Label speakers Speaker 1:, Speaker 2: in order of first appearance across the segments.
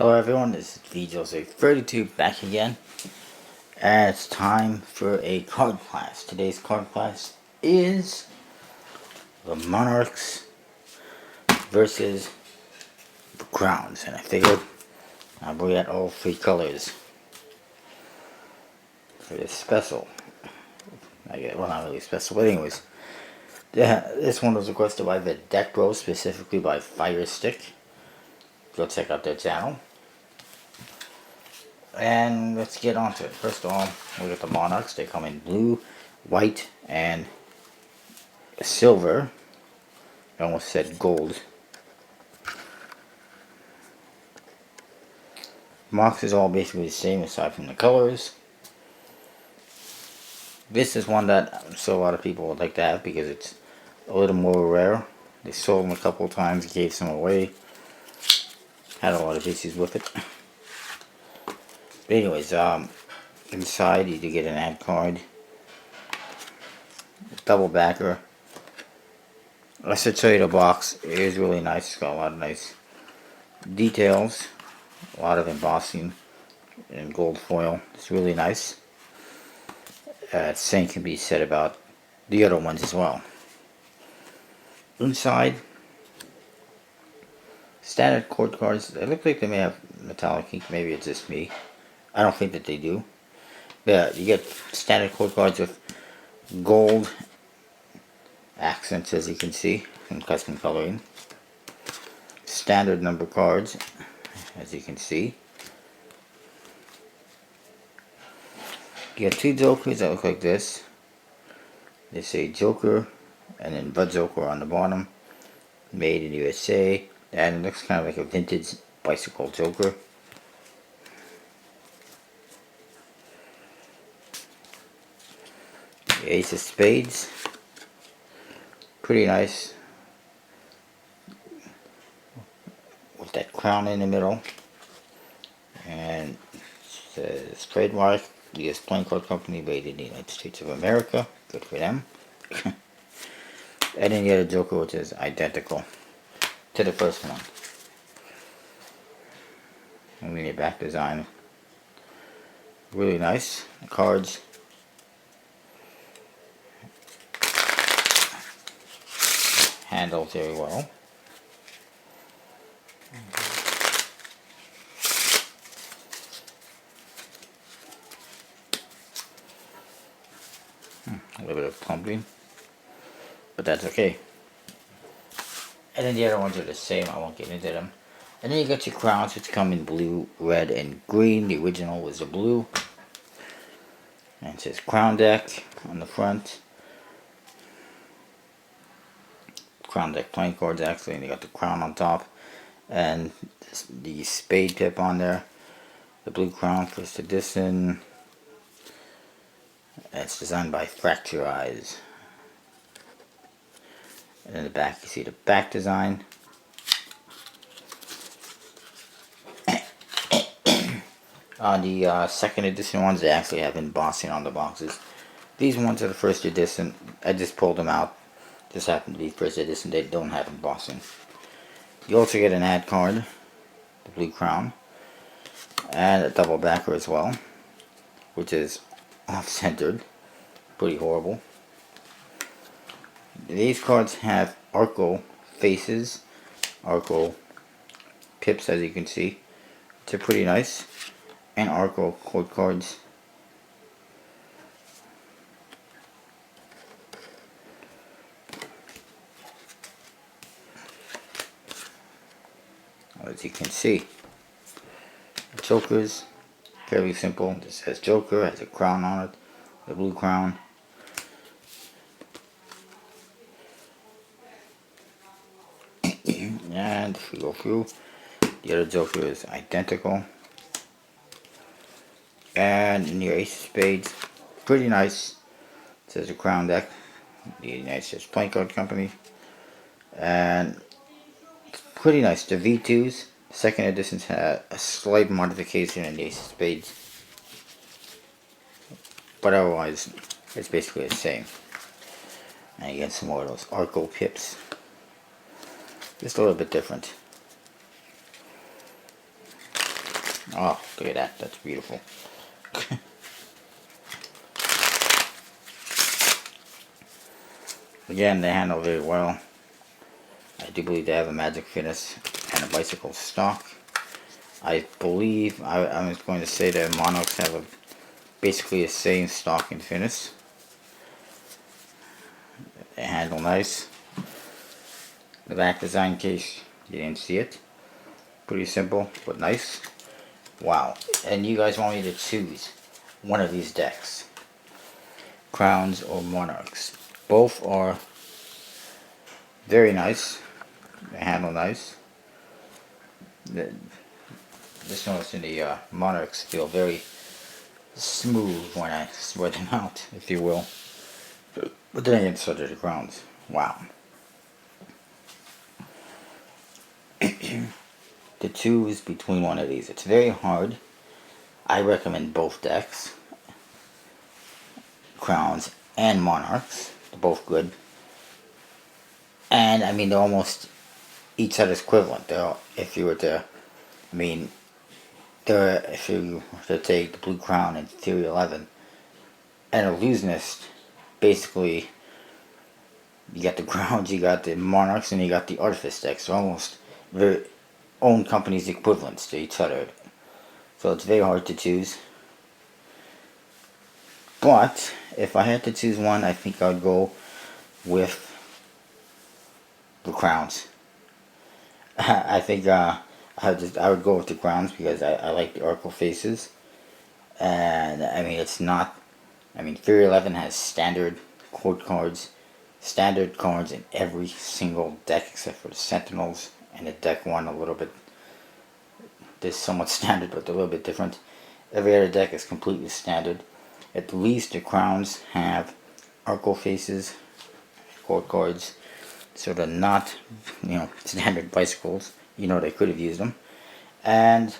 Speaker 1: Hello everyone, this is VJose32 back again, and it's time for a card class. Today's card class is the Monarchs versus the Crowns, and I figured I'll bring out all three colors for this special. Well, not really special, but anyways. This one was requested by the Deck Bros, specifically by Fire Stick. Go check out their channel. And let's get on to it. First of all, we got the Monarchs. They come in blue, white, and silver. I almost said gold. Box is all basically the same aside from the colors. This is one that I'm sure a lot of people would like to have because it's a little more rare. They sold them a couple of times, gave some away. Had a lot of issues with it. But anyways, inside you do get an ad card, double backer. I should show you the box. It is really nice. It's got a lot of nice details, a lot of embossing and gold foil. It's really nice. Same can be said about the other ones as well. Inside, standard court cards. They look like they may have metallic ink. Maybe it's just me. I don't think that they do. Yeah, you get standard court cards with gold accents, as you can see, and custom coloring. Standard number cards, as you can see. You get two jokers that look like this. They say Joker and then Bud Joker on the bottom. Made in USA. And it looks kind of like a vintage bicycle Joker. The Ace of Spades. Pretty nice. With that crown in the middle. And it says trademark, U.S. Playing Card Company, made in the United States of America. Good for them. And then you get a Joker which is identical to the first one. And then your back design. Really nice. The cards. Handled very well. A little bit of pumping, but that's okay. And then the other ones are the same. I won't get into them. And then you got your crowns, which come in blue, red, and green. The original was the blue. And it says Crown Deck on the front. Crown Deck playing cards, actually, and you got the crown on top. And the spade tip on there. The blue crown, first edition. It's designed by Fracture Eyes. And in the back you see the back design. On the second edition ones, they actually have embossing on the boxes. These ones are the first edition. I just pulled them out. Just happened to be first edition. They don't have embossing. You also get an ad card, the blue crown, and a double backer as well, which is off-centered. Pretty horrible. These cards have Arco faces, Arco pips, as you can see. They're pretty nice. And Arco court cards. As you can see, Jokers, fairly simple. This says Joker, has a crown on it, the blue crown. And if we go through, the other Joker is identical. And in your Ace of Spades, pretty nice. It says a Crown Deck, the United States Playing Card Company. And it's pretty nice. The V2s, second editions had a slight modification in the Ace of Spades. But otherwise, it's basically the same. And you get some more of those Arco pips. Just a little bit different. Oh, look at that. That's beautiful. Again, they handle very well. I do believe they have a magic finish and a bicycle stock. I believe, I was going to say that Monarchs have basically the same stock and finish. They handle nice. The back design case, you didn't see it. Pretty simple, but nice. Wow. And you guys want me to choose one of these decks. Crowns or Monarchs. Both are very nice. They handle nice. Just notice in the Monarchs feel very smooth when I spread them out, if you will. But then again, so do the crowns. Wow. To choose between one of these, it's very hard. I recommend both decks. Crowns and Monarchs. They're both good. And, I mean, they're almost each other's equivalent. If you were to, I mean, if you were to take the Blue Crown and Theory 11 and Illusionist, basically, you got the Crowns, you got the Monarchs, and you got the Artifice decks. They're almost their own company's equivalents to each other. So it's very hard to choose. But, if I had to choose one, I think I would go with the Crowns. I think I would go with the Crowns because I like the Oracle faces. And, I mean, it's not... I mean, Theory 11 has standard cards in every single deck except for the Sentinels and the deck one a little bit. They're somewhat standard, but they're a little bit different. Every other deck is completely standard. At least the Crowns have Oracle faces, court cards, so they're not, standard bicycles. They could have used them. And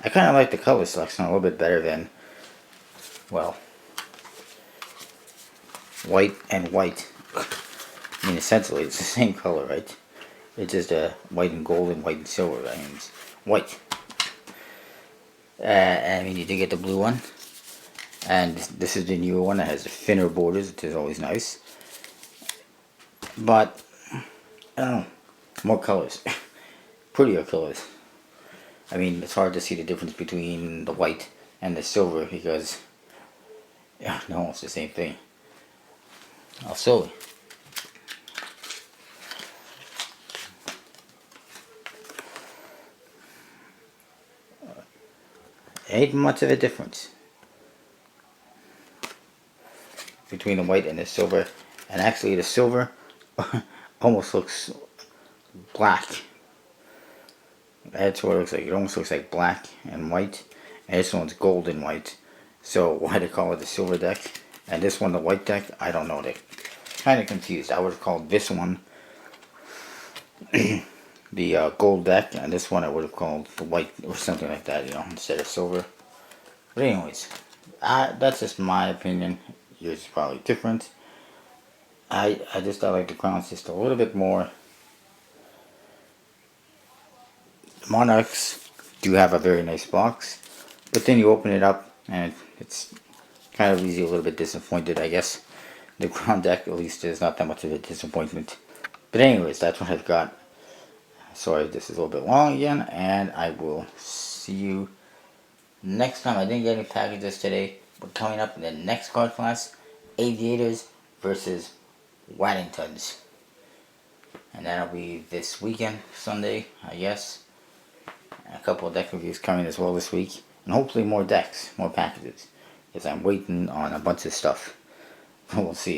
Speaker 1: I kind of like the color selection a little bit better than, well, white and white. I mean, essentially, it's the same color, right? It's just white and gold and white and silver. I mean, it's white. I mean, you did get the blue one. And this is the newer one that has the thinner borders, which is always nice. But, I don't know, more colors. Prettier colors. I mean, it's hard to see the difference between the white and the silver because, yeah, they're almost the same thing. Oh, silly. Ain't much of a difference between the white and the silver. And actually the silver almost looks black. That's what it looks like. It almost looks like black and white. And this one's gold and white. So why they call it the silver deck? And this one the white deck? I don't know. They're kind of confused. I would have called this one the gold deck. And this one I would have called the white or something like that, instead of silver. But anyways, that's just my opinion. Yours is probably different. I like the Crowns just a little bit more. The Monarchs do have a very nice box, but then you open it up and it's kind of leaves you a little bit disappointed, I guess. The Crown deck, at least, is not that much of a disappointment. But anyways, that's what I've got. Sorry, this is a little bit long again, and I will see you next time. I didn't get any packages today, but coming up in the next card class, Aviators versus Waddingtons. And that'll be this weekend, Sunday, I guess. And a couple of deck reviews coming as well this week. And hopefully more decks, more packages. Because I'm waiting on a bunch of stuff. We'll see.